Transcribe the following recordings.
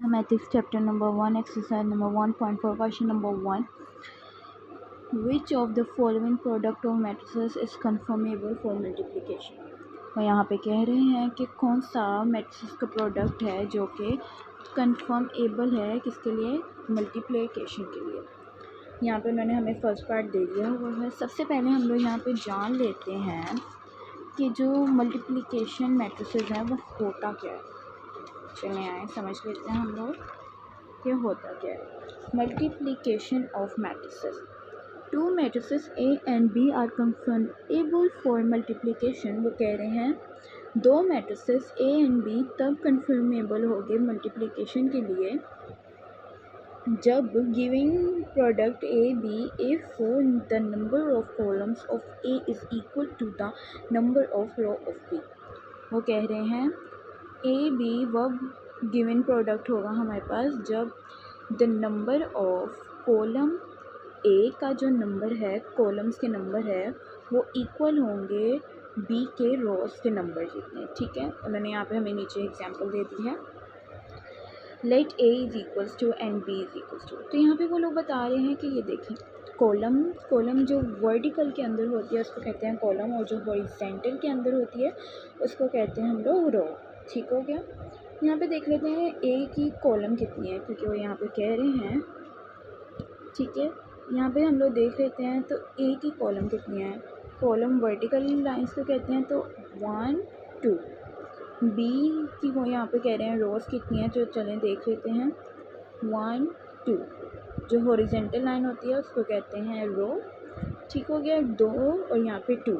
Mathematics chapter number 1 exercise number 1.4 question number 1. Which of the following product of matrices is conformable for multiplication? और यहाँ पे कह रहे हैं कि कौन सा मैट्रिक्स का प्रोडक्ट है जो कि कन्फर्मेबल है किसके लिए, मल्टीप्लिकेशन के लिए। यहाँ पे उन्होंने हमें फर्स्ट पार्ट दे दिया हुआ है। सबसे पहले हम लोग यहाँ पे जान लेते हैं कि जो मल्टीप्लिकेशन मैट्रिसेस हैं वो होता क्या है। चले आए समझ लेते हैं हम लोग ये होता क्या है। Multiplication of matrices. Two matrices A and B are conformable for multiplication. वो कह रहे हैं दो मैट्रिसेस ए एंड बी तब कंफर्मेबल हो गए मल्टीप्लिकेशन के लिए जब giving product A B if the number of columns of A is equal to the number of row of B. वो कह रहे हैं ए बी वो गिवन प्रोडक्ट होगा हमारे पास जब the number of column A का जो नंबर है, कॉलम्स के नंबर है, वो इक्वल होंगे बी के रोज के नंबर जितने। ठीक है, उन्होंने यहाँ पे हमें नीचे एग्जांपल दे दी है, let A is equals to and B is equals to. तो यहाँ पे वो लोग बता रहे हैं कि ये देखें कॉलम जो वर्टिकल के अंदर होती है उसको कहते हैं कॉलम, और जो हॉरिजॉन्टल के अंदर होती है उसको कहते हैं हम लोग रो। ठीक हो गया। यहाँ पे देख लेते हैं ए की कॉलम कितनी है, क्योंकि वो यहाँ पे कह रहे हैं। ठीक है, यहाँ पे हम लोग देख लेते हैं तो ए की कॉलम कितनी है। कॉलम वर्टिकल लाइंस को कहते हैं तो 1 2। बी की वो यहाँ पे कह रहे हैं रोज़ कितनी है, जो चलें देख लेते हैं 1 2। जो हॉरिजॉन्टल लाइन होती है उसको कहते हैं रो। ठीक हो गया, 2 और यहाँ पे 2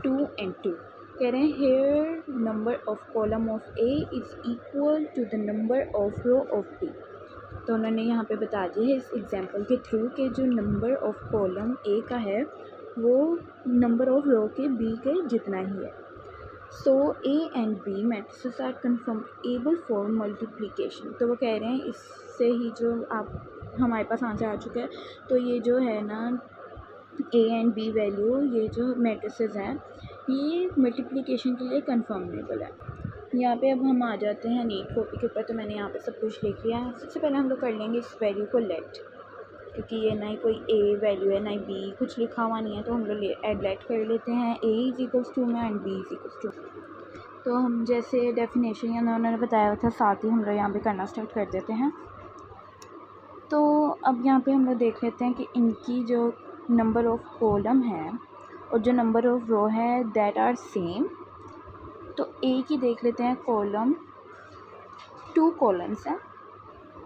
2 एंड 2। कह रहे हैं here number of column of A is equal to the number of row of B. तो उन्होंने यहाँ पे बता दिया है इस एग्जांपल के थ्रू कि जो नंबर ऑफ कॉलम ए का है वो नंबर ऑफ रो के बी के जितना ही है। So A and B matrices are conformable for multiplication. तो वो कह रहे हैं इससे ही जो आप हमारे पास आंसर आ चुका है। तो ये जो है ना ए एंड बी वैल्यू, ये जो मैट्रिसेस हैं ये मल्टीप्लिकेशन के लिए कन्फर्मेबल है। यहाँ पे अब हम आ जाते हैं नीट कॉपी के ऊपर। तो मैंने यहाँ पे सब कुछ लिख लिया है। सबसे पहले हम लोग कर लेंगे इस वैल्यू को लेट, क्योंकि ये ना ही कोई ए वैल्यू है ना ही बी, कुछ लिखा हुआ नहीं है, तो हम लोग एड लेट कर लेते हैं। ए इज़ इक्वल्स टू में and B is equals to. तो हम जैसे डेफिनेशन उन्होंने बताया हुआ था साथ ही हम लोग यहाँ पे करना स्टार्ट कर देते हैं। तो अब यहाँ पे हम लोग देख लेते हैं कि इनकी जो नंबर ऑफ कॉलम है और जो नंबर ऑफ रो है दैट आर सेम। तो ए की देख लेते हैं कॉलम, 2 कॉलम्स हैं।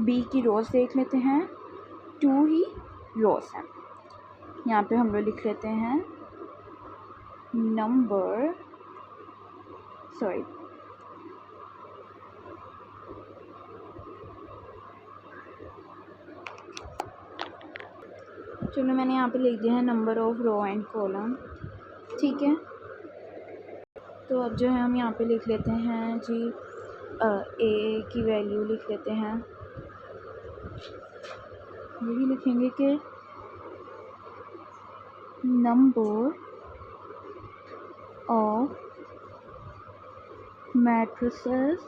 बी की रोज़ देख लेते हैं, 2 ही रोज़ हैं। यहाँ पे हम लोग लिख लेते हैं नंबर चलो मैंने यहाँ पे लिख दिया है number of row and column. ठीक है, तो अब जो है हम यहाँ पे लिख लेते हैं जी ए की वैल्यू लिख लेते हैं। यही लिखेंगे कि number of matrices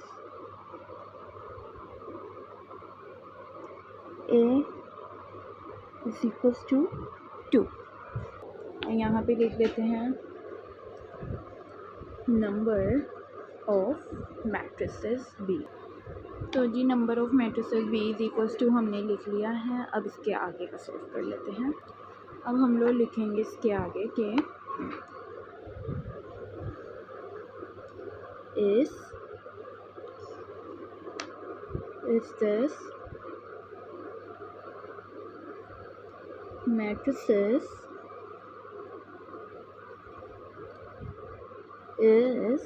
A is equals to 2। यहाँ पे लिख लेते हैं नंबर ऑफ मैट्रिसेस बी। तो जी number of matrices B is equals to हमने लिख लिया है। अब इसके आगे का सॉल्व कर लेते हैं। अब हम लोग लिखेंगे इसके आगे कि इस this matrices is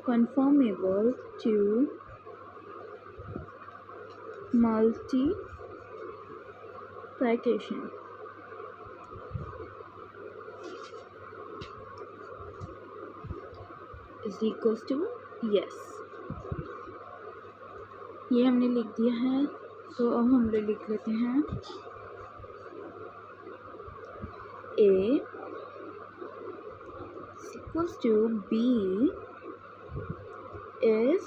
conformable to multiplication. Is equals to yes। ये हमने लिख दिया है। तो अब हम लोग लिख लेते हैं ए equals to B is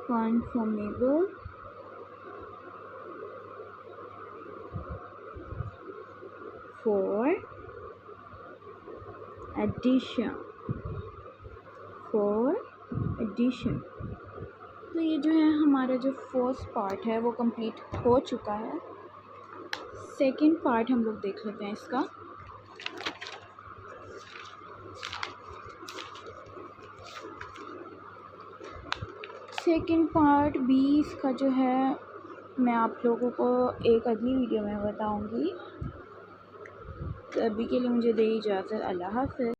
conformable for addition तो ये जो है हमारा जो फर्स्ट पार्ट है वो कंप्लीट हो चुका है। सेकंड पार्ट हम लोग देख लेते हैं इसका। सेकंड पार्ट भी इसका जो है मैं आप लोगों को एक अगली वीडियो में बताऊंगी। तो अभी के लिए मुझे दे इजाज़त। अल्लाह हाफ़िज़।